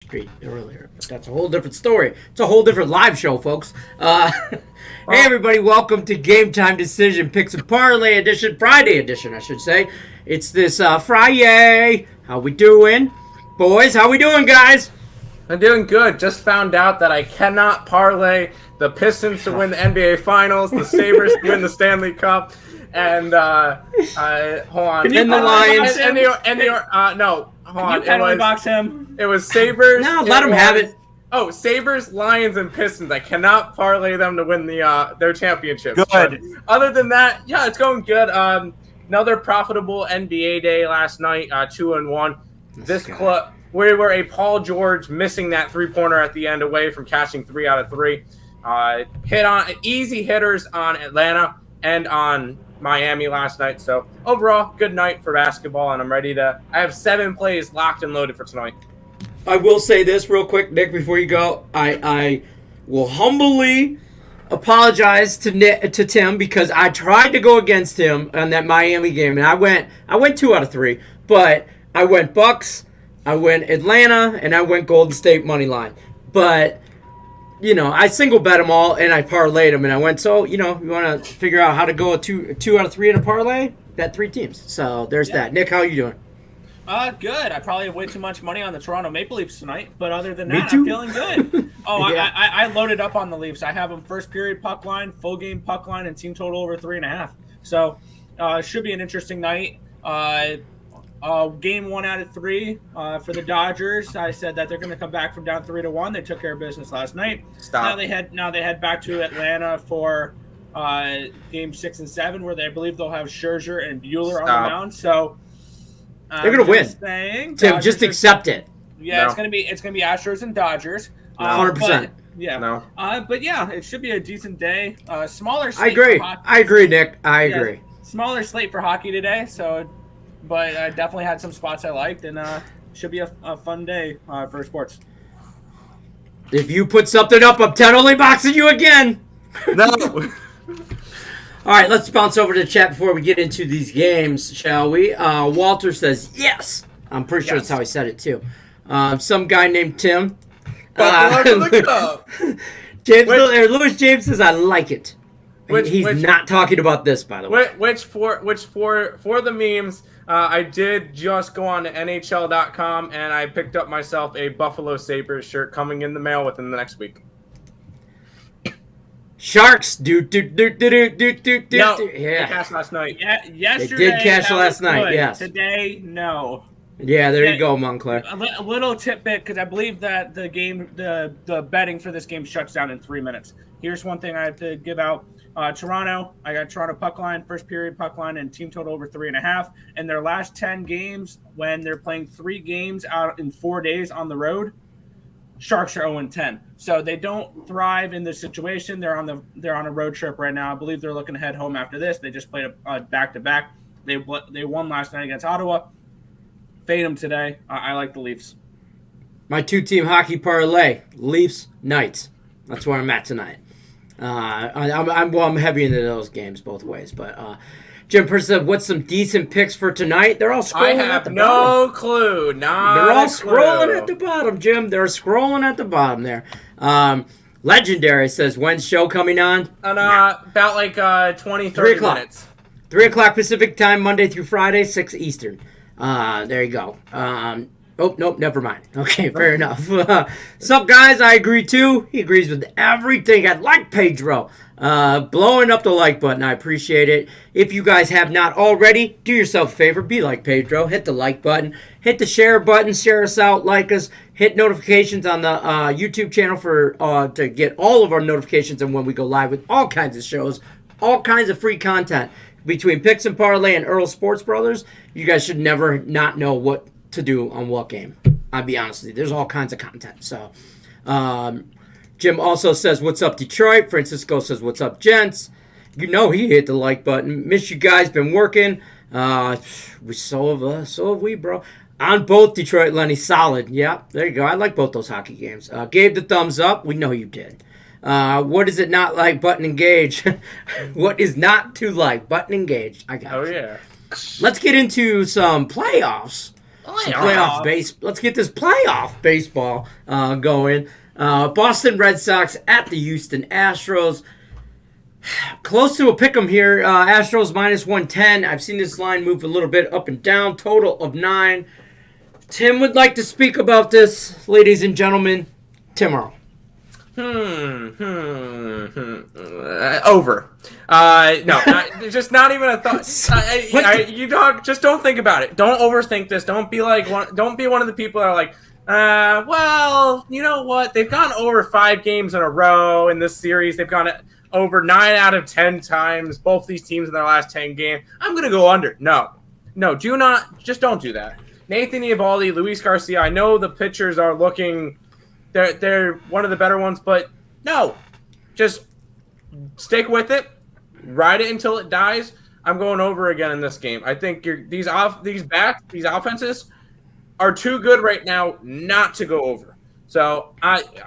Street earlier, but that's a whole different story. It's a whole different live show, folks. Hey, everybody, welcome to Game Time Decision Picks and Parlay edition, Friday edition, I should say. It's this Friday. How we doing, boys? How we doing, guys? I'm doing good. Just found out that I cannot parlay the Pistons to win the NBA Finals, the Sabres to win the Stanley Cup, and hold on. And the Lions. No, hold on. Penalty box him. It was Sabres. No, let them have it. Oh, Sabres, Lions, and Pistons. I cannot parlay them to win their championships. Good. But other than that, yeah, it's going good. Another profitable NBA day last night. 2-1. This club. We were a Paul George missing that three-pointer at the end away from catching 3 out of 3. Hit on easy hitters on Atlanta and on Miami last night. So overall, good night for basketball, and I'm ready to. I have 7 plays locked and loaded for tonight. I will say this real quick, Nick, before you go. I will humbly apologize to Tim because I tried to go against him on that Miami game, and I went 2 out of 3, but I went Bucks, I went Atlanta, and I went Golden State money line. But I single bet them all, and I parlayed them, and I went, so, you want to figure out how to go 2 out of 3 in a parlay? Bet 3 teams. So there's that. Nick, how are you doing? Good. I probably have way too much money on the Toronto Maple Leafs tonight, but other than that, I'm feeling good. Oh, yeah. I loaded up on the Leafs. I have them first period puck line, full game puck line, and team total over 3.5. So should be an interesting night. Game 1 out of 3 for the Dodgers. I said that they're going to come back from down 3-1. They took care of business last night. Now they head back to Atlanta for game 6 and 7, where they believe they'll have Scherzer and Buehler on the mound. So they're going to win. Tim, just accept it. Yeah, no. It's gonna be Astros and Dodgers. 100%. Yeah. No. But yeah, it should be a decent day. Smaller. I agree. I agree, Nick. I agree. Smaller slate for hockey today. So. But I definitely had some spots I liked, and should be a fun day for sports. If you put something up, I'm totally boxing you again. No. All right, let's bounce over to the chat before we get into these games, shall we? Walter says, yes. I'm pretty sure that's how he said it, too. Some guy named Tim. Louis James says, I like it. He's not talking about this, by the way. Which for the memes, I did just go on to NHL.com and I picked up myself a Buffalo Sabres shirt coming in the mail within the next week. Sharks, No, yeah. they cashed last night. Yeah, yesterday they did cash last night. Good. Yes. Today, no. Yeah, there you go, Montclair. A little tidbit, because I believe that the betting for this game shuts down in 3 minutes. Here's one thing I have to give out. Toronto, I got Toronto puck line, first period puck line, and team total over 3.5. In their last 10 games, when they're playing 3 games out in 4 days on the road, Sharks are 0-10. So they don't thrive in this situation. They're on a road trip right now. I believe they're looking to head home after this. They just played a back-to-back. They won last night against Ottawa. Fade them today. I like the Leafs. My 2-team hockey parlay, Leafs, Knights. That's where I'm at tonight. I'm heavy into those games both ways. But Jim Purse said, what's some decent picks for tonight? They're all scrolling at the bottom. I have no clue. They're all scrolling at the bottom, Jim. They're scrolling at the bottom there. Legendary says, when's show coming on? About like 20, 30 minutes. 3 o'clock Pacific time, Monday through Friday, 6 Eastern. There you go. Oh, nope, never mind. Okay, fair enough. Sup, guys? I agree, too. He agrees with everything. I like Pedro. Blowing up the like button. I appreciate it. If you guys have not already, do yourself a favor. Be like Pedro. Hit the like button. Hit the share button. Share us out. Like us. Hit notifications on the YouTube channel to get all of our notifications and when we go live with all kinds of shows, all kinds of free content. Between Picks and Parlay and Earl Sports Brothers, you guys should never not know what to do on what game. I'll be honest with you. There's all kinds of content. So, Jim also says, what's up, Detroit? Francisco says, what's up, gents? He hit the like button. Miss you guys. Been working. So have we, bro. On both Detroit, Lenny. Solid. Yeah, there you go. I like both those hockey games. Gave the thumbs up. We know you did. What is it not like? Button engage. What is not to like? Button engage. I got it. Oh, yeah. Let's get into some playoffs. Let's get this playoff baseball going. Boston Red Sox at the Houston Astros. Close to a pick'em here. Astros minus 110. I've seen this line move a little bit up and down. Total of 9. Tim would like to speak about this, ladies and gentlemen. Tim Earl. Over. No, just not even a thought. Just don't think about it. Don't overthink this. Don't be one of the people that are like, well, you know what? They've gone over 5 games in a row in this series. They've gone over 9 out of 10 times. Both these teams in their last 10 games. I'm gonna go under. No, do not. Just don't do that. Nathan Eovaldi, Luis Garcia. I know the pitchers are looking. They're one of the better ones, but no, just stick with it, ride it until it dies. I'm going over again in this game. I think these offenses are too good right now not to go over. So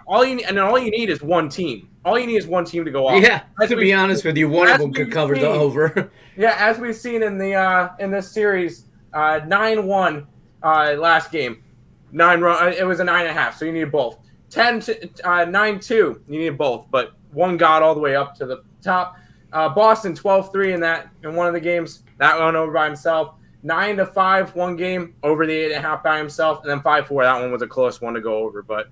all you need is one team. All you need is one team to go off. Yeah, to be honest with you, one of them could cover the over. Yeah, as we've seen in this series, 9-1 last game, 9 run. It was a 9.5, so you needed both. 9-2, you needed both, but one got all the way up to the top. Boston 12-3 in one of the games. That went over by himself. 9-5 one game, over the 8.5 by himself, and then 5-4. That one was a close one to go over. But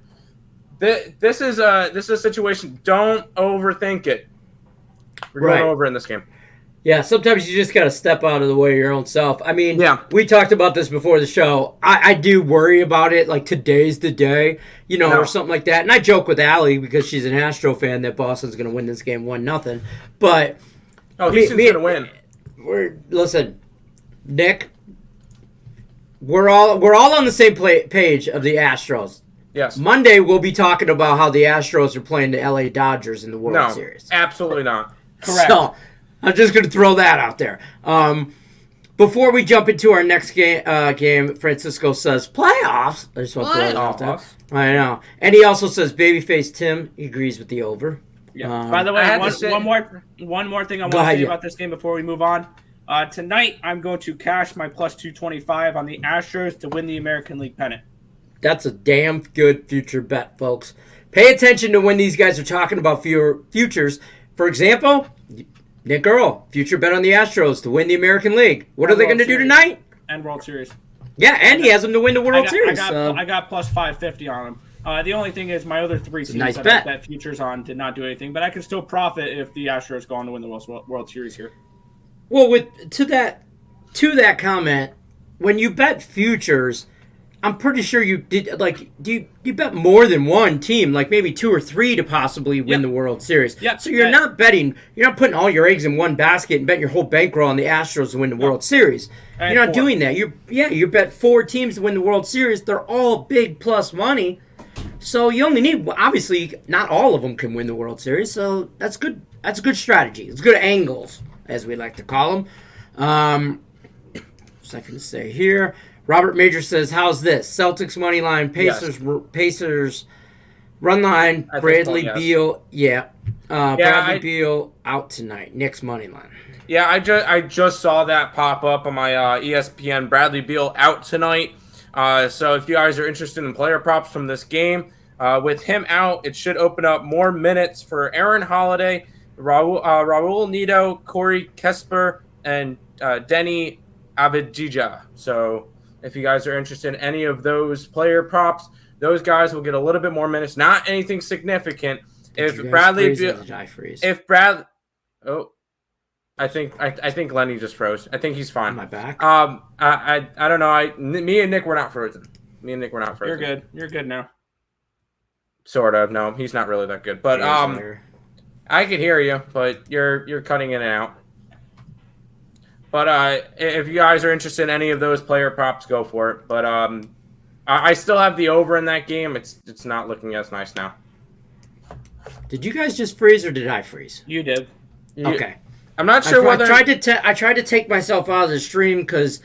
this is a situation. Don't overthink it. We're going over in this game. Yeah, sometimes you just got to step out of the way of your own self. I mean, yeah. We talked about this before the show. I do worry about it, like today's the day, or something like that. And I joke with Allie because she's an Astro fan that Boston's going to win this game 1-0. But Houston's going to win. Listen, Nick, we're all on the same page of the Astros. Yes. Monday we'll be talking about how the Astros are playing the LA Dodgers in the World Series. Absolutely not. Correct. So, I'm just going to throw that out there. Before we jump into our next game, Francisco says playoffs. I just want to throw that out there. I know. And he also says babyface Tim agrees with the over. Yeah. By the way, one more thing I want to say about this game before we move on. Tonight, I'm going to cash my plus 225 on the Astros to win the American League pennant. That's a damn good future bet, folks. Pay attention to when these guys are talking about futures. For example, Nick Earl, future bet on the Astros to win the American League. What are they going to do tonight? And World Series. Yeah, and he has them to win the World Series. I got plus 550 on him. The only thing is my other 3 teams that I bet futures on did not do anything, but I can still profit if the Astros go on to win the World Series here. Well, to that comment, when you bet futures, I'm pretty sure you did. Like, you bet more than one team, like maybe 2 or 3 to possibly win the World Series. Yep. So you're not putting all your eggs in one basket and betting your whole bankroll on the Astros to win the World Series. You're not doing that. You bet 4 teams to win the World Series. They're all big plus money. So you only need, obviously, not all of them can win the World Series. So that's good. That's a good strategy. It's good angles, as we like to call them. Second to say here. Robert Major says, how's this? Celtics money line, Pacers run line, Bradley Beal. Bradley Beal out tonight. Knicks money line. Yeah, I just saw that pop up on my ESPN. Bradley Beal out tonight. So if you guys are interested in player props from this game, with him out, it should open up more minutes for Aaron Holiday, Raul Neto, Corey Kesper, and Denny Avdija. So if you guys are interested in any of those player props, those guys will get a little bit more minutes. Not anything significant. I think Lenny just froze. I think he's fine. Am I back? I don't know. Me and Nick were not frozen. You're good. You're good now. Sort of. No, he's not really that good. But I could hear you, but you're cutting in and out. But if you guys are interested in any of those player props, go for it. But I still have the over in that game. It's not looking as nice now. Did you guys just freeze or did I freeze? You did. Okay. I'm not sure whether I tried to take myself out of the stream because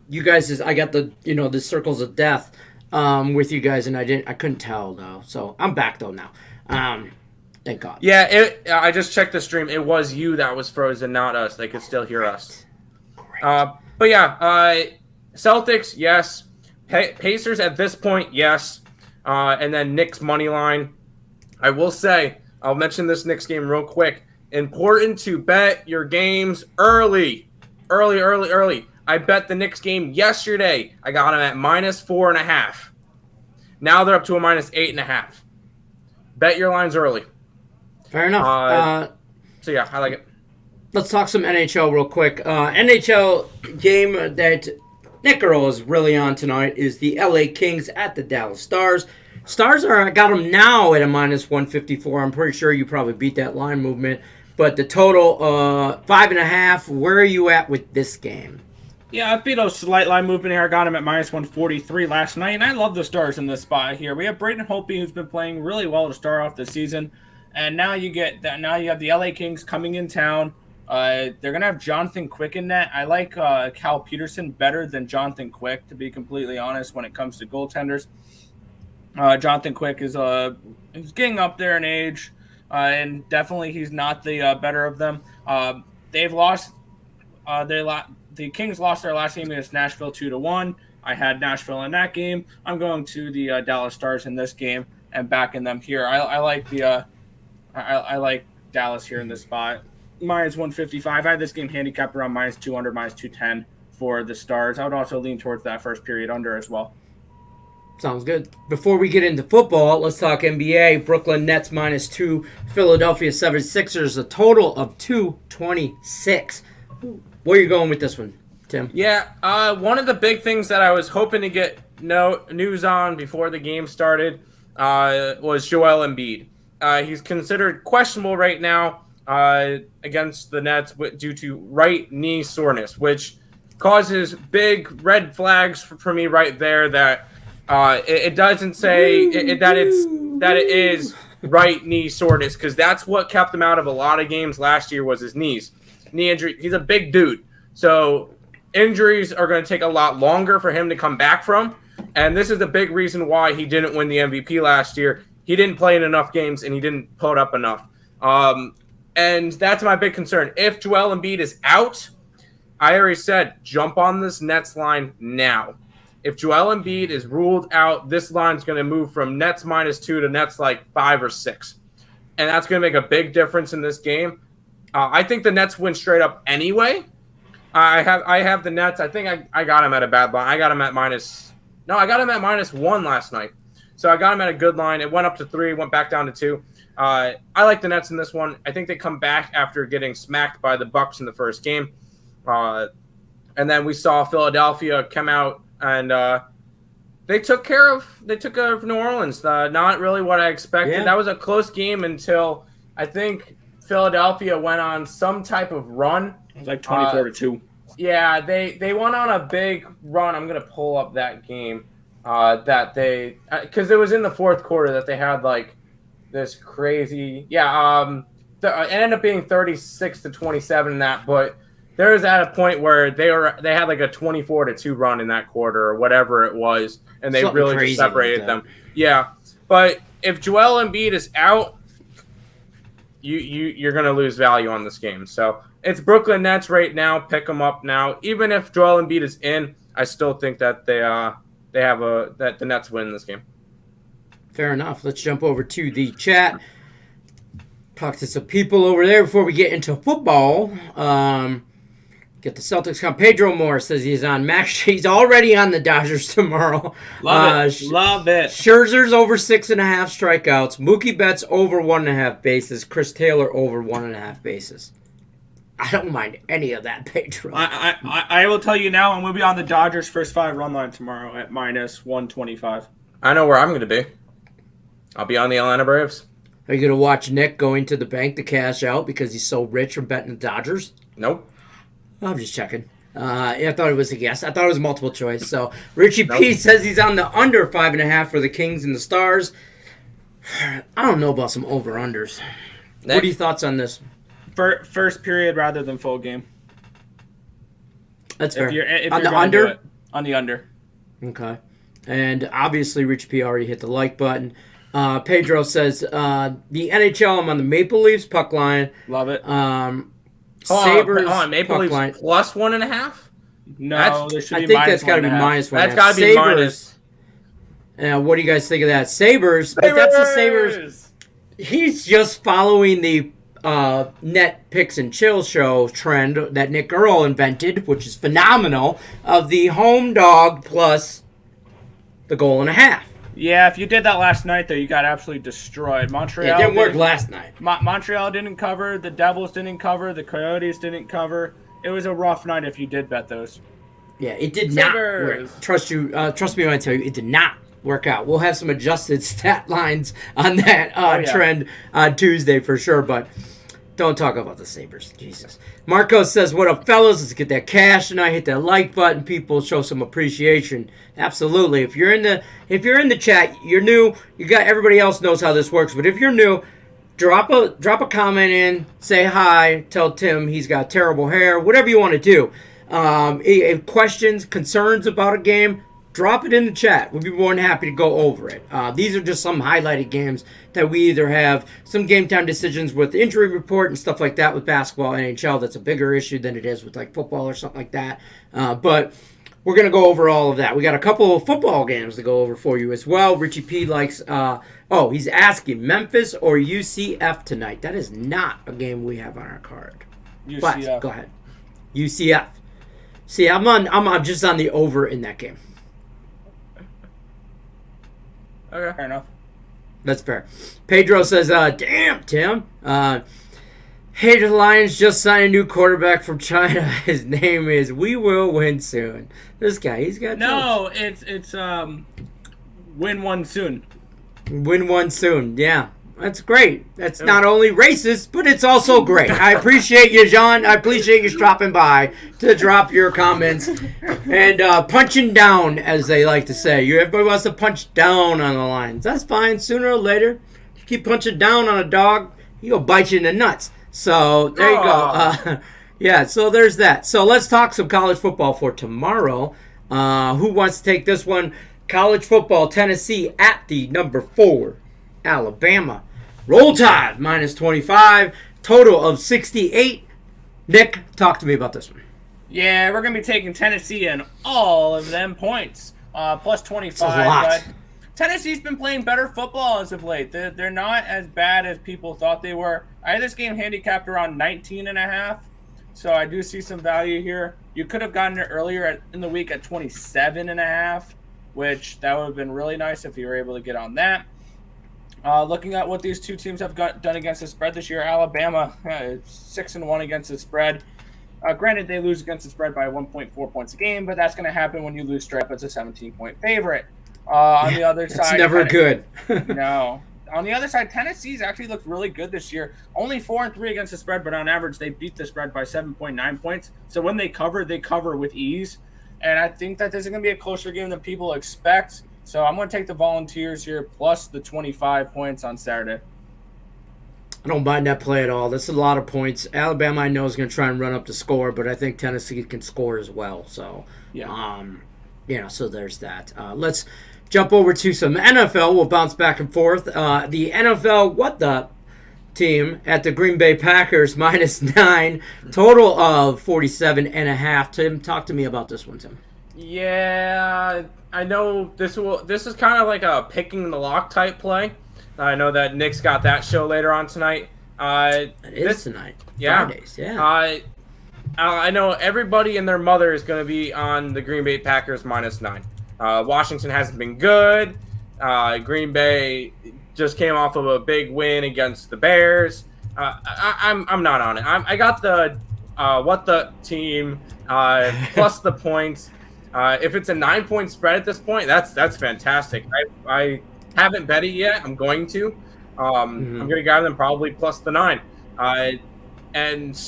you guys I got the circles of death with you guys and I couldn't tell though. So I'm back though now. Thank God. Yeah, I just checked the stream. It was you that was frozen, not us. They could still hear us. But yeah, Celtics, yes. Pacers at this point, yes. And then Knicks money line. I will say, I'll mention this Knicks game real quick. Important to bet your games early. Early. I bet the Knicks game yesterday. I got them at -4.5. Now they're up to a -8.5. Bet your lines early. Fair enough. So yeah, I like it. Let's talk some NHL real quick. NHL game that Nick Earl is really on tonight is the LA Kings at the Dallas Stars. Stars I got them now at a -154. I'm pretty sure you probably beat that line movement. But the total, 5.5. Where are you at with this game? Yeah, I beat a slight line movement here. I got him at -143 last night, and I love the Stars in this spot here. We have Braden Holtby, who's been playing really well to start off the season, and now you get that. Now you have the LA Kings coming in town. They're gonna have Jonathan Quick in net. I like Cal Peterson better than Jonathan Quick, to be completely honest, when it comes to goaltenders. Jonathan Quick is he's getting up there in age. And definitely he's not the better of them. They've lost. The Kings lost their last game against Nashville 2-1. I had Nashville in that game. I'm going to the Dallas Stars in this game and backing them here. I like the I like Dallas here in this spot. -155. I had this game handicapped around -200, -210 for the Stars. I would also lean towards that first period under as well. Sounds good. Before we get into football, let's talk NBA. Brooklyn Nets -2, Philadelphia 76ers, a total of 226. Where are you going with this one, Tim? Yeah, one of the big things that I was hoping to get news on before the game started was Joel Embiid. He's considered questionable right now against the Nets due to right knee soreness, which causes big red flags for me right there that it doesn't say that it is right knee soreness, because that's what kept him out of a lot of games last year was his knee injury. He's a big dude, so injuries are going to take a lot longer for him to come back from, and this is a big reason why he didn't win the MVP last year. He didn't play in enough games, and he didn't put up enough, and that's my big concern. If Joel Embiid is out, I already said jump on this Nets line now. If Joel Embiid is ruled out, this line's going to move from Nets -2 to Nets 5 or 6. And that's going to make a big difference in this game. I think the Nets win straight up anyway. I have the Nets. I think I got them at a bad line. I got them at -1 last night. So I got them at a good line. It went up to 3, went back down to 2. I like the Nets in this one. I think they come back after getting smacked by the Bucks in the first game. And then we saw Philadelphia come out and they took care of New Orleans. Not really what I expected. Yeah. That was a close game until I think Philadelphia went on some type of run. It was like 24-2. Yeah, they went on a big run. I'm gonna pull up that game that they because it was in the fourth quarter that they had this crazy. Yeah, it ended up being 36-27 in that, but there was at a point where they had a 24-2 run in that quarter or whatever it was, and they Something really crazy just separated like them. Yeah, but if Joel Embiid is out, you're going to lose value on this game. So it's Brooklyn Nets right now. Pick them up now. Even if Joel Embiid is in, I still think that that the Nets win this game. Fair enough. Let's jump over to the chat. Talk to some people over there before we get into football. Get the Celtics come. Pedro Moore says he's on Max. He's already on the Dodgers tomorrow. Love it. Scherzer's over 6.5 strikeouts. Mookie Betts over 1.5 bases. Chris Taylor over 1.5 bases. I don't mind any of that, Pedro. I will tell you now, I'm going to be on the Dodgers' first 5 run line tomorrow at -125. I know where I'm going to be. I'll be on the Atlanta Braves. Are you going to watch Nick going to the bank to cash out because he's so rich from betting the Dodgers? Nope. I'm just checking. I thought it was a guess. I thought it was multiple choice. So Richie P says he's on the under 5.5 for the Kings and the Stars. I don't know about some over-unders. What are your thoughts on this? First period rather than full game. That's fair. If on you're the under? On the under. Okay. And obviously Richie P already hit the like button. Pedro says, the NHL, I'm on the Maple Leafs puck line. Love it. Sabres Maple puck Leafs line. +1.5? No, there should I be think minus that's got to be 1.5. minus 1.5. That's got to be Sabres. minus. What do you guys think of that? Sabres, but that's the Sabres. He's just following the net picks and chill show trend that Nick Earl invented, which is phenomenal, of the home dog plus the goal and a half. Yeah, if you did that last night, though, you got absolutely destroyed. Montreal It didn't work last night. Montreal didn't cover. The Devils didn't cover. The Coyotes didn't cover. It was a rough night if you did bet those. Yeah, it did not work. Trust me when I tell you, it did not work out. We'll have some adjusted stat lines on that trend on Tuesday for sure, but don't talk about the Sabres. Jesus. Marco says, what up, fellas? Let's get that cash tonight. Hit that like button. People show some appreciation. Absolutely. If you're in the chat, you're new. Everybody else knows how this works, but if you're new, drop a comment in, say hi, tell Tim he's got terrible hair, whatever you want to do. If questions, concerns about a game, drop it in the chat. We'll be more than happy to go over it. These are just some highlighted games that we either have some game time decisions with injury report and stuff like that with basketball, NHL. That's a bigger issue than it is with like football or something like that. But we're going to go over all of that. We got a couple of football games to go over for you as well. Richie P likes, he's asking Memphis or UCF tonight. That is not a game we have on our card. UCF. But go ahead. UCF. See, I'm just on the over in that game. Okay, fair enough. That's fair. Pedro says, damn, Tim. Hey, the Lions just signed a new quarterback from China. His name is We Will Win Soon. This guy, he's got no, it's win one soon. Win one soon, yeah. That's great. That's not only racist, but it's also great. I appreciate you, John. I appreciate you stopping by to drop your comments and punching down, as they like to say. Everybody wants to punch down on the Lions. That's fine. Sooner or later, you keep punching down on a dog, he'll bite you in the nuts. So there you go. So there's that. So let's talk some college football for tomorrow. Who wants to take this one? College football, Tennessee at the number 4. Alabama. Roll Tide, minus 25. Total of 68. Nick, talk to me about this one. Yeah, we're going to be taking Tennessee in all of them points. Plus 25. That's a lot. But Tennessee's been playing better football as of late. They're not as bad as people thought they were. I had this game handicapped around 19.5. So I do see some value here. You could have gotten it earlier in the week at 27.5, which that would have been really nice if you were able to get on that. Looking at what these two teams have done against the spread this year, Alabama 6-1 against the spread. Granted, they lose against the spread by 1.4 points a game, but that's going to happen when you lose straight up as a 17-point favorite. On the other side, it's never good. No. On the other side, Tennessee's actually looked really good this year. Only 4-3 against the spread, but on average, they beat the spread by 7.9 points. So when they cover with ease. And I think that this is going to be a closer game than people expect. So I'm going to take the Volunteers here plus the 25 points on Saturday. I don't mind that play at all. That's a lot of points. Alabama, I know, is going to try and run up the score, but I think Tennessee can score as well. So, so there's that. Let's jump over to some NFL. We'll bounce back and forth. The NFL, what the team at the Green Bay Packers, minus 9. Total of 47.5. Tim, talk to me about this one, Tim. Yeah, I know this is kind of like a picking the lock type play. I know that Nick's got that show later on tonight. It is tonight. Yeah. Fridays, yeah. I know everybody and their mother is going to be on the Green Bay Packers minus 9. Washington hasn't been good. Green Bay just came off of a big win against the Bears. I'm not on it. I got the what the team plus the points. If it's a 9-point spread at this point, that's fantastic. I haven't bet it yet. I'm going to. I'm going to grab them probably plus the 9. And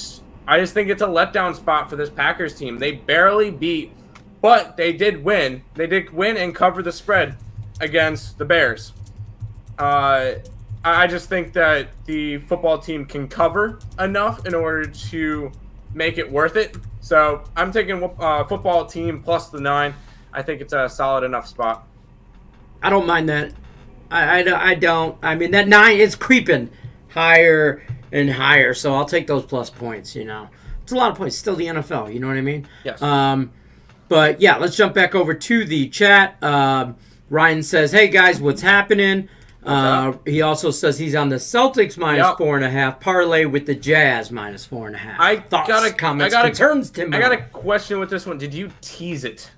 I just think it's a letdown spot for this Packers team. They barely beat, but they did win. They did win and cover the spread against the Bears. I just think that the football team can cover enough in order to make it worth it. So I'm taking football team plus the 9. I think it's a solid enough spot. I don't mind that. I don't. I mean, that 9 is creeping higher and higher, so I'll take those plus points, It's a lot of points. Still the NFL, you know what I mean? Yes. But yeah, let's jump back over to the chat. Ryan says, "Hey guys, what's happening?" He also says he's on the Celtics -4.5 parlay with the Jazz -4.5. Concerns, Tim. I got a question with this one. Did you tease it?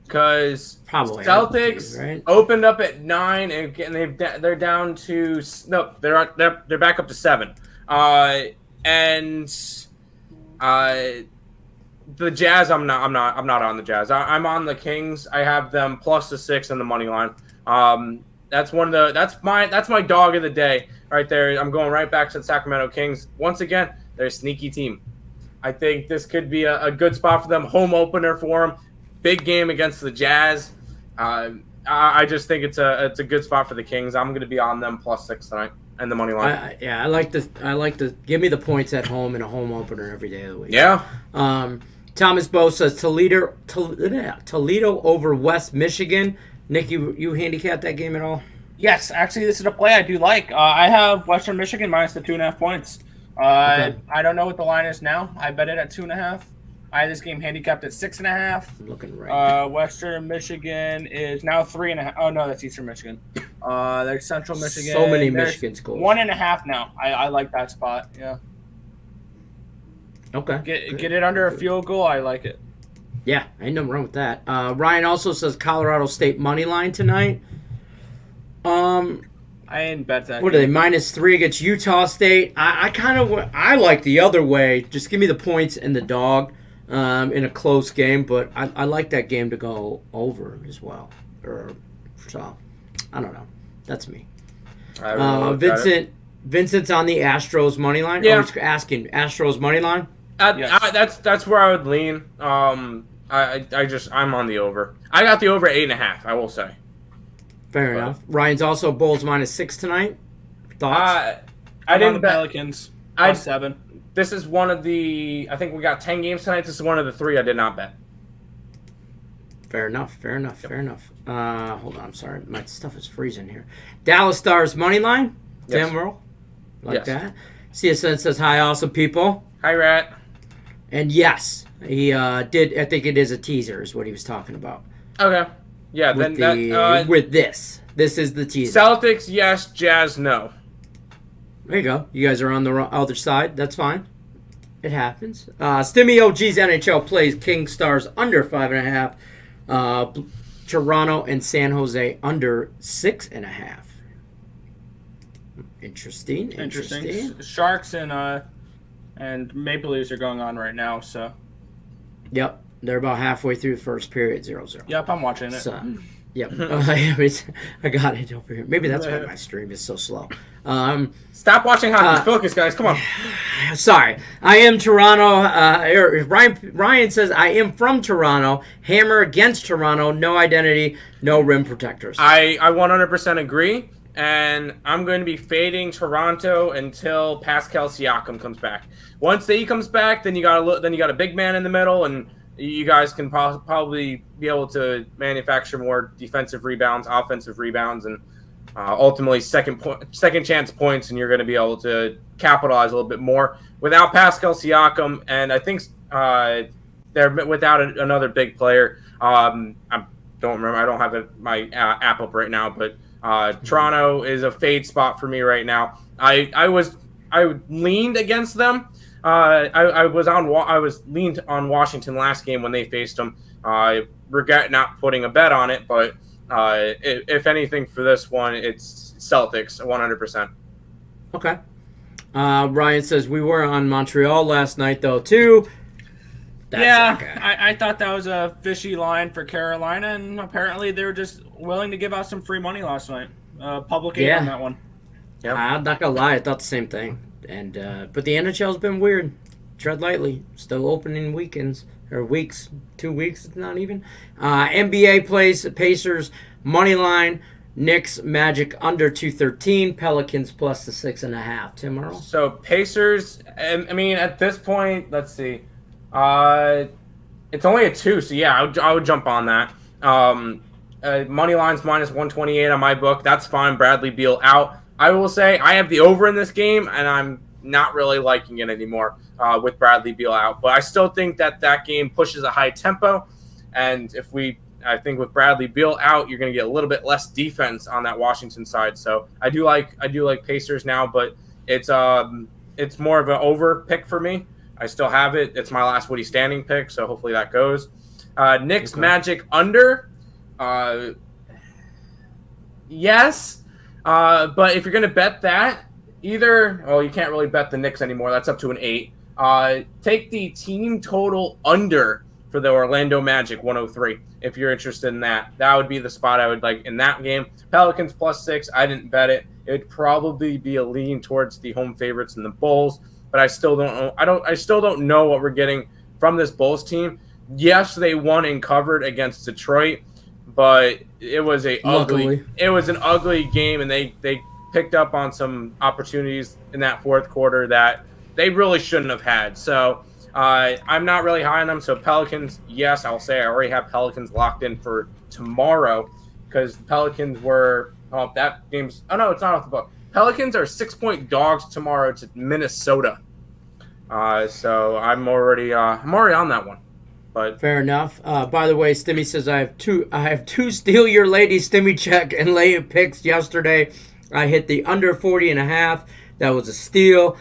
Because probably Celtics right? opened up at 9 and they're down to they're back up to 7. The Jazz, I'm not on the Jazz. I'm on the Kings. I have them plus the 6 in the money line. That's my dog of the day right there. I'm going right back to the Sacramento Kings. Once again, they're a sneaky team. I think this could be a good spot for them. Home opener for them. Big game against the Jazz. I just think it's a good spot for the Kings. I'm going to be on them plus 6 tonight and the money line. I like to give me the points at home in a home opener every day of the week. Yeah. Thomas Bowe says Toledo over West Michigan. Nick, you handicapped that game at all? Yes, actually, this is a play I do like. I have Western Michigan minus the 2.5 points. Okay. I don't know what the line is now. I bet it at 2.5. I had this game handicapped at 6.5. I'm looking right. Western Michigan is now 3.5. Oh no, that's Eastern Michigan. There's Central Michigan. So many Michigan schools. 1.5 now. I like that spot. Yeah. Okay. Get it under a field goal. I like it. Yeah, ain't nothing wrong with that. Ryan also says Colorado State money line tonight. I didn't bet that. What are they, -3 against Utah State? I like the other way. Just give me the points and the dog in a close game, but I like that game to go over as well. So, I don't know. That's me. Vincent's on the Astros money line. Yeah. He's asking Astros money line. Yes. That's where I would lean. I'm on the over. I got the over 8.5. I will say. Fair enough. Ryan's also Bulls -6 tonight. Thoughts? I didn't bet Pelicans. I 7. This is one of the. I think we got 10 games tonight. This is one of the 3 I did not bet. Fair enough. Hold on. I'm sorry. My stuff is freezing here. Dallas Stars money line. Yes. Tim Merle. That. CSN says hi, awesome people. Hi, Rat. And yes, he did. I think it is a teaser, is what he was talking about. Okay. Yeah. With this is the teaser. Celtics, yes. Jazz, no. There you go. You guys are on the other side. That's fine. It happens. Stimmy OG's NHL plays King Stars under 5.5. Toronto and San Jose under 6.5. Interesting. Sharks and Maple Leafs are going on right now, so. Yep. They're about halfway through the first period, 0-0. Yep, I'm watching it. So, yep. I got it over here. Maybe that's why my stream is so slow. Stop watching hockey. Focus, guys. Come on. Sorry. I am Toronto. Ryan says, I am from Toronto. Hammer against Toronto. No identity. No rim protectors. I 100% agree. And I'm going to be fading Toronto until Pascal Siakam comes back. Once he comes back, then you got a big man in the middle, and you guys can probably be able to manufacture more defensive rebounds, offensive rebounds, and ultimately second chance points, and you're going to be able to capitalize a little bit more without Pascal Siakam. And I think they're without another big player. I don't remember. I don't have my app up right now, but. Toronto is a fade spot for me right now. I leaned against them. I was leaned on Washington last game when they faced them. I regret not putting a bet on it, but if anything for this one, it's Celtics 100%. Okay. Ryan says we were on Montreal last night though too. I thought that was a fishy line for Carolina, and apparently they were just willing to give out some free money last night. Public aid on that one. Yeah, I'm not gonna lie, I thought the same thing. And but the NHL's been weird. Tread lightly. Still opening weekends or weeks, 2 weeks, not even. NBA plays Pacers money line. Knicks Magic under 213. Pelicans plus the 6.5. Tim Earl. So Pacers. I mean, at this point, let's see. It's only a 2, so yeah, I would jump on that. Money line's -128 on my book. That's fine. Bradley Beal out. I will say I have the over in this game, and I'm not really liking it anymore with Bradley Beal out. But I still think that game pushes a high tempo, And I think with Bradley Beal out, you're going to get a little bit less defense on that Washington side. So I do like Pacers now, but it's more of an over pick for me. I still have it. It's my last Woodie standing pick, so hopefully that goes. Knicks Magic under. Yes, but if you're going to bet that, you can't really bet the Knicks anymore. That's up to an 8. Take the team total under for the Orlando Magic 103. If you're interested in that, that would be the spot I would like in that game. Pelicans +6. I didn't bet it. It would probably be a lean towards the home favorites and the Bulls, but I still don't know. I still don't know what we're getting from this Bulls team. Yes, they won and covered against Detroit, but it was an ugly game, and they picked up on some opportunities in that fourth quarter that they really shouldn't have had. So I'm not really high on them. So Pelicans, yes, I'll say I already have Pelicans locked in for tomorrow because the Pelicans were that game's – oh, no, it's not off the book. Pelicans are 6-point dogs tomorrow to Minnesota. So I'm already on that one. But fair enough. By the way, Stimmy says I have two Steal Your Lady Stimmy check and lay picks yesterday. I hit the under 40.5. That was a steal.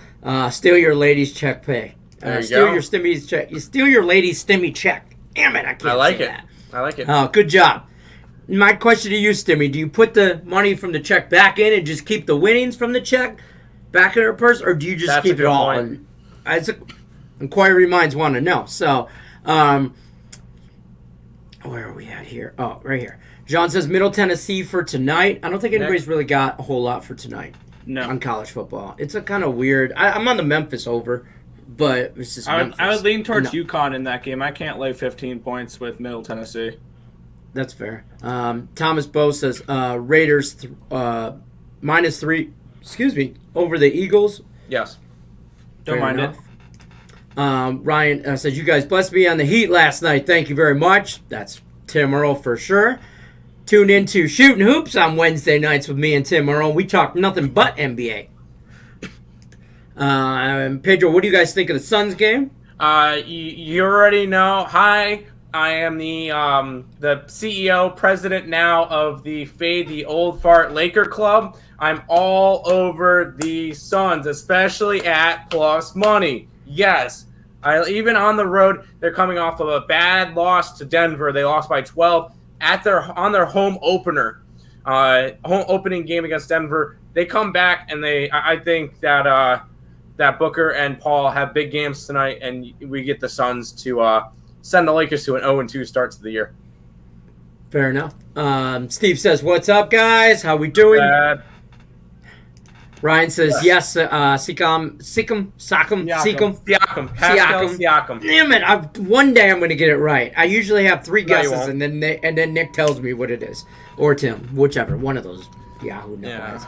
Steal Your Ladies check pay. Steal Your Stimmy's check. You steal your ladies Stimmy check. Damn it, I can't say that. I like it. Oh, good job. My question to you, Stimmy, do you put the money from the check back in and just keep the winnings from the check back in her purse, or do you just keep it all? Inquiry minds want to know. So, where are we at here? Oh, right here. John says Middle Tennessee for tonight. I don't think anybody's really got a whole lot for tonight on college football. It's a kind of weird. I'm on the Memphis over, but it's just Memphis. I would lean towards UConn in that game. I can't lay 15 points with Middle Tennessee. That's fair. Thomas Bowe says Raiders -3. Excuse me, over the Eagles. Yes. Don't mind it. Ryan says, you guys blessed me on the Heat last night. Thank you very much. That's Tim Earl for sure. Tune into Shooting Hoops on Wednesday nights with me and Tim Earl. We talk nothing but NBA. Pedro, what do you guys think of the Suns game? You already know. Hi, I am the CEO, president now of the Fade the Old Fart Laker Club. I'm all over the Suns, especially at plus money. Yes. Even on the road, they're coming off of a bad loss to Denver. They lost by 12 on their home opening game against Denver. They come back, and I think that Booker and Paul have big games tonight, and we get the Suns to send the Lakers to an 0-2 start to the year. Fair enough. Steve says, "What's up, guys? How we doing?" Ryan says, yes, Siakam. Damn it, one day I'm going to get it right. I usually have 3 guesses, and then Nick tells me what it is. Or Tim, whichever, one of those Yahoo guys.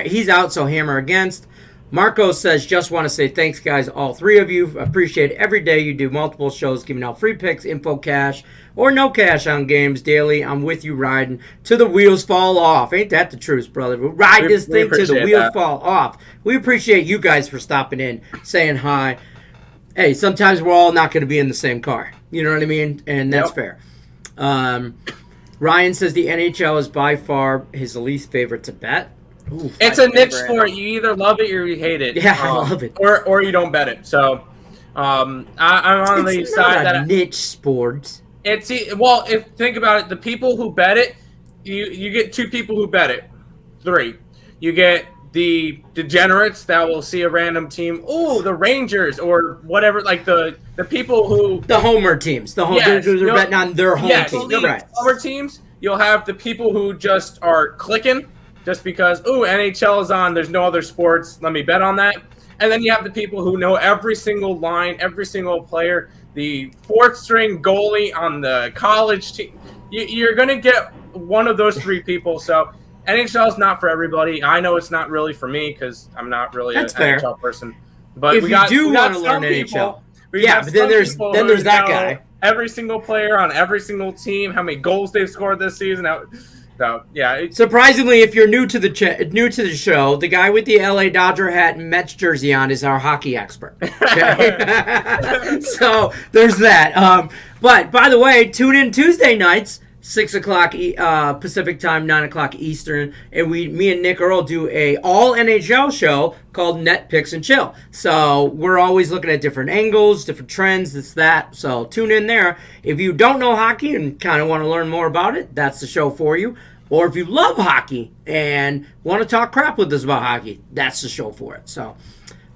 He's out, so hammer against. Marco says, just want to say thanks, guys, all 3 of you. Appreciate every day you do multiple shows, giving out free picks, info, cash, or no cash on games daily. I'm with you riding till the wheels fall off. Ain't that the truth, brother? We'll ride this thing till the wheels fall off. We appreciate you guys for stopping in, saying hi. Hey, sometimes we're all not going to be in the same car. You know what I mean? And that's fair. Ryan says the NHL is by far his least favorite to bet. Ooh, it's a niche sport. You either love it or you hate it. Yeah, I love it. Or you don't bet it. So I'm on the side that niche sport. Think about it, the people who bet it, you get 2 people who bet it. 3. You get the degenerates that will see a random team. Ooh, the Rangers or whatever, like the people who the homer teams. They're betting on their home teams. Right. Homer teams. You'll have the people who just are clicking. Just because, NHL is on, there's no other sports, let me bet on that. And then you have the people who know every single line, every single player, the 4th-string goalie on the college team. You're going to get one of those 3 people. So NHL is not for everybody. I know it's not really for me because I'm not really an NHL person. But if you do want to learn NHL. But then there's that guy. Every single player on every single team, how many goals they've scored this season. So yeah, Surprisingly, if you're new to the show, the guy with the LA Dodger hat and Mets jersey on is our hockey expert. Okay? So there's that. But by the way, tune in Tuesday nights, 6 o'clock Pacific time, 9 o'clock Eastern, and me and Nick Earl do a all NHL show called Net Picks and Chill. So we're always looking at different angles, different trends, this, that. So tune in there. If you don't know hockey and kind of want to learn more about it, that's the show for you. Or if you love hockey and want to talk crap with us about hockey, that's the show for it. So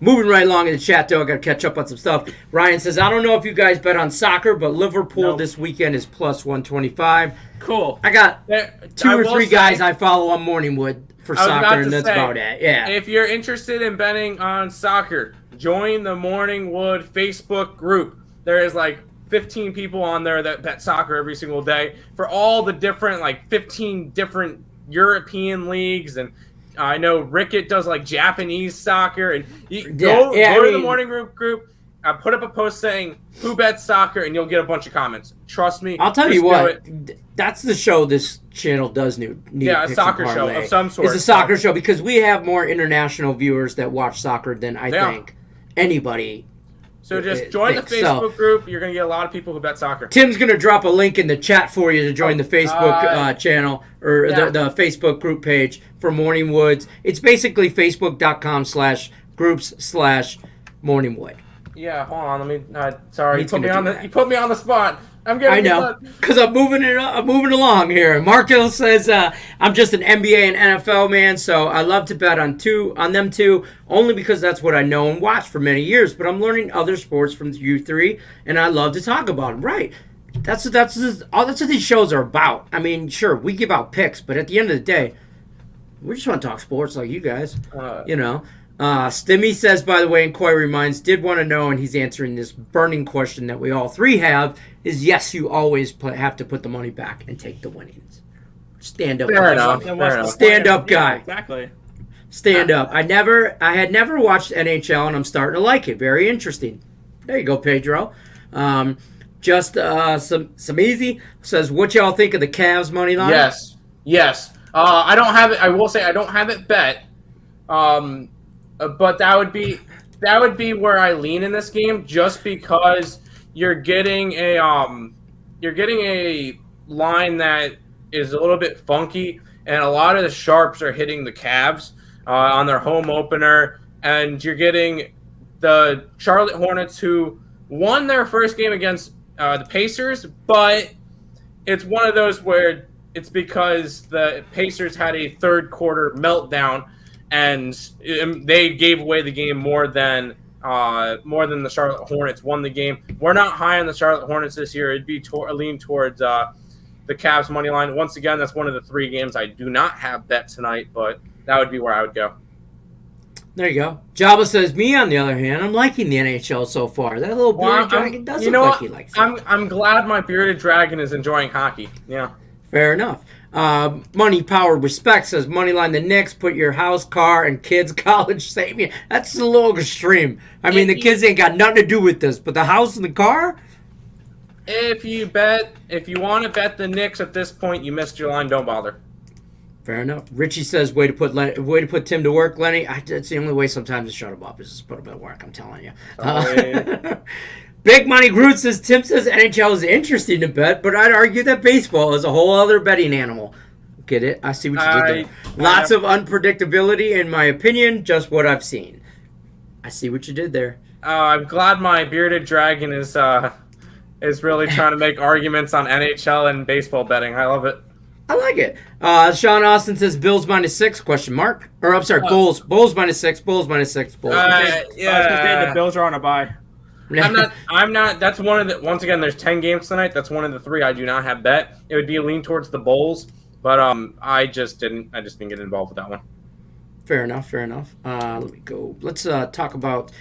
moving right along in the chat, though, I got to catch up on some stuff. Ryan says, I don't know if you guys bet on soccer, but Liverpool this weekend is plus 125. Cool. I got two or three guys I follow on Morningwood for soccer, and that's about it. Yeah. If you're interested in betting on soccer, join the Morningwood Facebook group. There is like 15 people on there that bet soccer every single day for all the different, like 15 different European leagues, and I know Rickett does like Japanese soccer, and you go to the morning group. I put up a post saying who bets soccer, and you'll get a bunch of comments. Trust me. I'll tell you what. That's the show this channel does need. Yeah, a soccer show of some sort. It's a soccer show because we have more international viewers that watch soccer than I think anybody. So just join the Facebook group. You're going to get a lot of people who bet soccer. Tim's going to drop a link in the chat for you to join the Facebook channel or the Facebook group page for Morning Woods. It's basically facebook.com/groups/Morningwood. Yeah, hold on. Let me. Sorry, you put me on the spot. I know, because I'm moving along here. Markel says, I'm just an NBA and NFL man, so I love to bet on them two, only because that's what I know and watched for many years. But I'm learning other sports from you three, and I love to talk about them. Right. That's what these shows are about. I mean, sure, we give out picks, but at the end of the day, we just want to talk sports like you guys. Stimmy says, by the way, Inquiry Minds did want to know, and he's answering this burning question that we all three have, is yes, you always have to put the money back and take the winnings. Stand up. Fair enough. Stand up guy. Yeah, exactly. Stand up. I had never watched NHL, and I'm starting to like it. Very interesting. There you go, Pedro. Some easy says, what y'all think of the Cavs money line? Yes. I don't have it. I will say I don't have it bet. But that would be where I lean in this game, just because you're getting a line that is a little bit funky, and a lot of the sharps are hitting the Cavs on their home opener, and you're getting the Charlotte Hornets, who won their first game against the Pacers, but it's one of those where it's because the Pacers had a third quarter meltdown, and they gave away the game more than the Charlotte Hornets won the game. We're not high on the Charlotte Hornets this year. It'd be a lean towards the Cavs money line. Once again, that's one of the three games I do not have bet tonight, but that would be where I would go. There you go. Jabba says, me on the other hand, I'm liking the NHL so far. That little bearded dragon does look like he likes it. I'm glad my bearded dragon is enjoying hockey. Yeah. Fair enough. Money Power Respect says, moneyline the Knicks, put your house, car, and kids' college savings. That's a little extreme. I mean, the kids ain't got nothing to do with this, but the house and the car? If you want to bet the Knicks at this point, you missed your line. Don't bother. Fair enough. Richie says, way to put Tim to work, Lenny. That's the only way sometimes to shut him up is just put him to work, I'm telling you. Big Money Groot says, Tim says NHL is interesting to bet, but I'd argue that baseball is a whole other betting animal. Get it? I see what you did there. Lots of unpredictability, in my opinion, just what I've seen. I see what you did there. I'm glad my bearded dragon is really trying to make arguments on NHL and baseball betting. I love it. I like it. Sean Austin says Bills -6 question mark. Or I'm sorry, Bulls -6, Bulls -6, Bulls. I was gonna say the Bills are on a bye. I'm not. That's one of the. Once again, there's 10 games tonight. That's one of the three I do not have bet. It would be a lean towards the Bulls, but I just didn't get involved with that one. Fair enough. Let me go. Let's talk about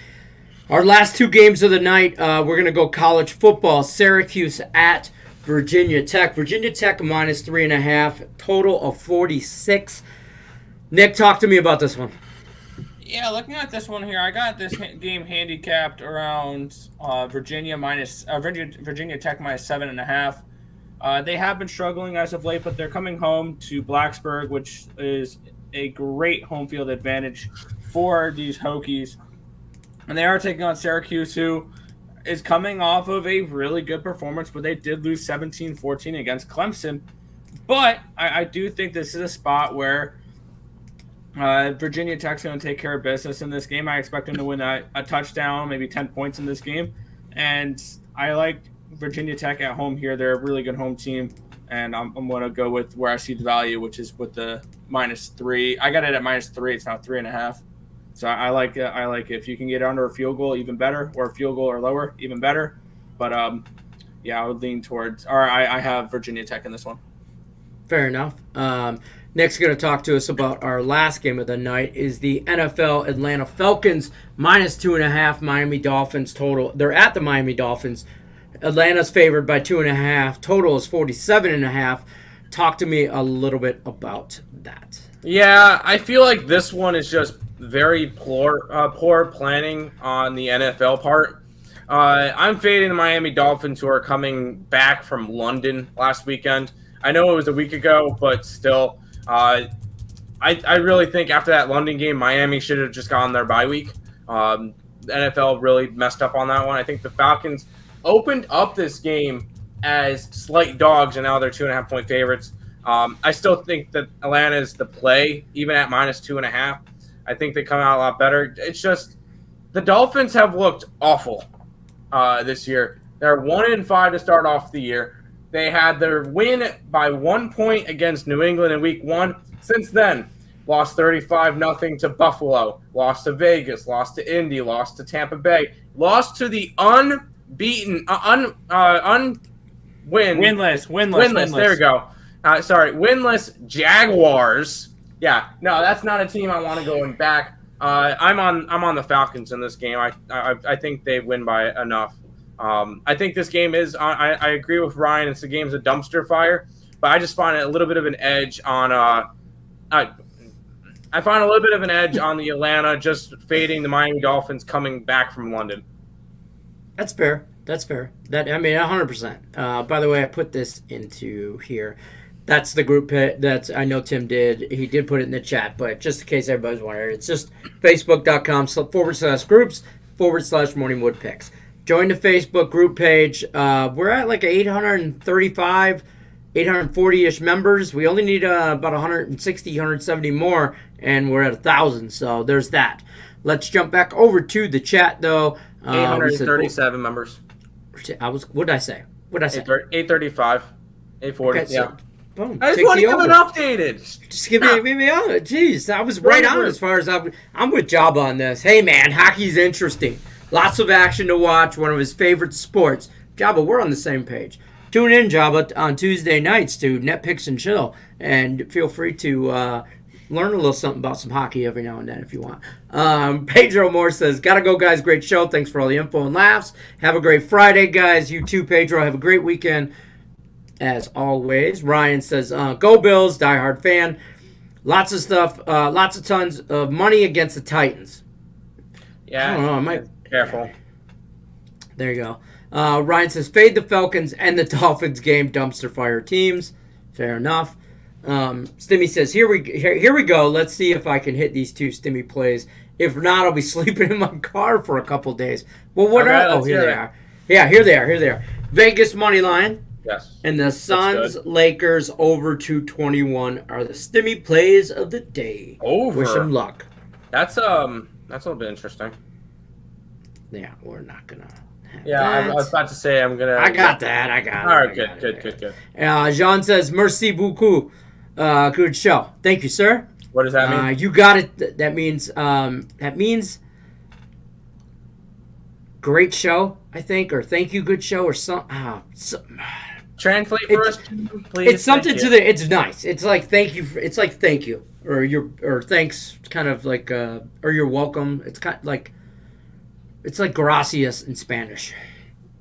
our last two games of the night. We're gonna go college football. Syracuse at Virginia Tech. Virginia Tech -3.5. Total of 46. Nick, talk to me about this one. Yeah, looking at this one here, I got this game handicapped around Virginia Tech -7.5. They have been struggling as of late, but they're coming home to Blacksburg, which is a great home field advantage for these Hokies. And they are taking on Syracuse, who is coming off of a really good performance, but they did lose 17-14 against Clemson. But I do think this is a spot where Virginia Tech's going to take care of business in this game. I expect them to win a touchdown, maybe 10 points in this game. And I like Virginia Tech at home here. They're a really good home team. And I'm going to go with where I see the value, which is with the -3. I got it at -3. It's now 3.5. So I like it. If you can get under a field goal, even better, or a field goal or lower, even better. But I would lean towards. Or I have Virginia Tech in this one. Fair enough. Nick's going to talk to us about our last game of the night. Is the NFL Atlanta Falcons -2.5 Miami Dolphins total. They're at the Miami Dolphins. Atlanta's favored by 2.5. Total is 47.5. Talk to me a little bit about that. Yeah, I feel like this one is just very poor planning on the NFL part. I'm fading the Miami Dolphins, who are coming back from London last weekend. I know it was a week ago, but still, I really think after that London game, Miami should have just gone their bye week. The NFL really messed up on that one. I think the Falcons opened up this game as slight dogs, and now they're 2.5-point favorites. I still think that Atlanta is the play, even at -2.5. I think they come out a lot better. It's just the Dolphins have looked awful this year. They're 1-5 to start off the year. They had their win by 1 point against New England in Week 1. Since then, lost 35-0 to Buffalo, lost to Vegas, lost to Indy, lost to Tampa Bay, lost to the unbeaten, winless. There we go. Winless Jaguars. Yeah, no, that's not a team I want to go in back. I'm on the Falcons in this game. I think they win by enough. I think this game is. I agree with Ryan. The game's a dumpster fire, but I just find it a little bit of an edge on. I find a little bit of an edge on the Atlanta, just fading the Miami Dolphins coming back from London. That's fair. 100%. By the way, I put this into here. That's the group that I know Tim did. He did put it in the chat, but just in case everybody's wondering, it's just facebook.com/groups/Morning Wood Picks. Join the Facebook group page. We're at like 835, 840-ish members. We only need about 160, 170 more, and we're at 1,000. So there's that. Let's jump back over to the chat, though. 837 members. What did I say? 835, 840. Okay, yeah. So, boom. I just want to give it updated. Just give me on it. Jeez, I was right on as far as I'm with Jabba on this. Hey, man, hockey's interesting. Lots of action to watch. One of his favorite sports. Jabba, we're on the same page. Tune in, Jabba, on Tuesday nights to Net Picks and Chill, and feel free to learn a little something about some hockey every now and then if you want. Pedro Moore says, gotta go, guys. Great show. Thanks for all the info and laughs. Have a great Friday, guys. You too, Pedro. Have a great weekend, as always. Ryan says, go Bills. Diehard fan. Lots of stuff. Lots of tons of money against the Titans. Yeah. I don't know. I might... Careful. There you go. Ryan says, fade the Falcons and the Dolphins game. Dumpster fire teams. Fair enough. Stimmy says, here we go. Let's see if I can hit these two Stimmy plays. If not, I'll be sleeping in my car for a couple days. Well, what are... Oh, here they are. Yeah, here they are. Vegas money line. Yes. And the Suns, Lakers over 221 are the Stimmy plays of the day. Over. Wish them luck. That's a little bit interesting. Yeah, we're not going to... I was about to say I'm going to... I got that. All right, good. Jean says, merci beaucoup. Good show. Thank you, sir. What does that mean? You got it. That means great show, I think, or thank you, good show, or something. Translate for us, please. It's something to the... It's nice. It's like thank you. It's like thank you. Or thanks, kind of like, or you're welcome. It's kind of like... It's like gracias in Spanish.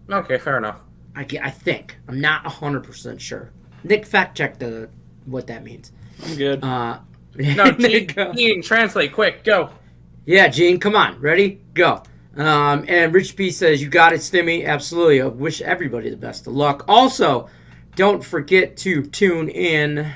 Okay, fair enough. I think. I'm not 100% sure. Nick fact checked what that means. I'm good. No, Gene, translate, quick, go. Yeah, Gene, come on. Ready? Go. And Rich P says, you got it, Stimmy. Absolutely. I wish everybody the best of luck. Also, don't forget to tune in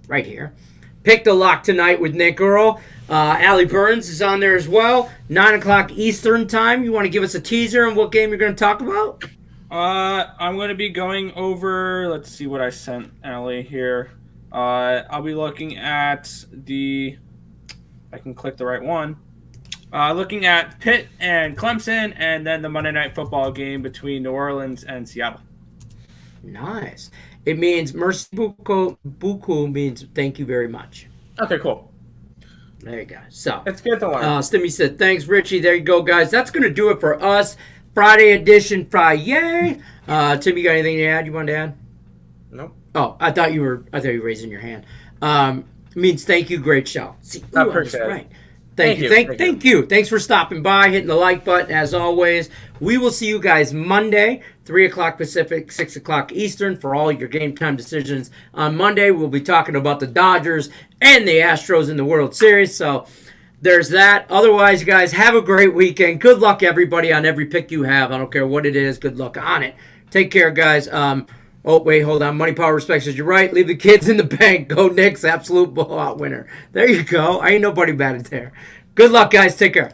right here. Pick the Lock tonight with Nick Earl. Allie Burns is on there as well. 9 o'clock Eastern time. You want to give us a teaser on what game you're going to talk about? I'm going to be going over, let's see what I sent Allie here. I'll be looking at I can click the right one. Looking at Pitt and Clemson, and then the Monday Night Football game between New Orleans and Seattle. Nice. It means merci beaucoup means thank you very much. Okay, cool. There you go. So it's good to learn. Stimmy said, thanks, Richie. There you go, guys. That's going to do it for us. Friday edition, Friday. Tim, you got anything to add? You wanted to add? Nope. Oh, I thought you were raising your hand. Means thank you. Great show. See, I appreciate it. Right. Thank you. Thanks for stopping by, hitting the like button as always. We will see you guys Monday, 3 o'clock Pacific, 6 o'clock Eastern for all your game time decisions. On Monday, we'll be talking about the Dodgers and the Astros in the World Series. So there's that. Otherwise, you guys, have a great weekend. Good luck, everybody, on every pick you have. I don't care what it is. Good luck on it. Take care, guys. Oh, wait, hold on. Money Power Respect says you're right. Leave the kids in the bank. Go Knicks. Absolute blowout winner. There you go. I ain't nobody bad at there. Good luck, guys. Take care.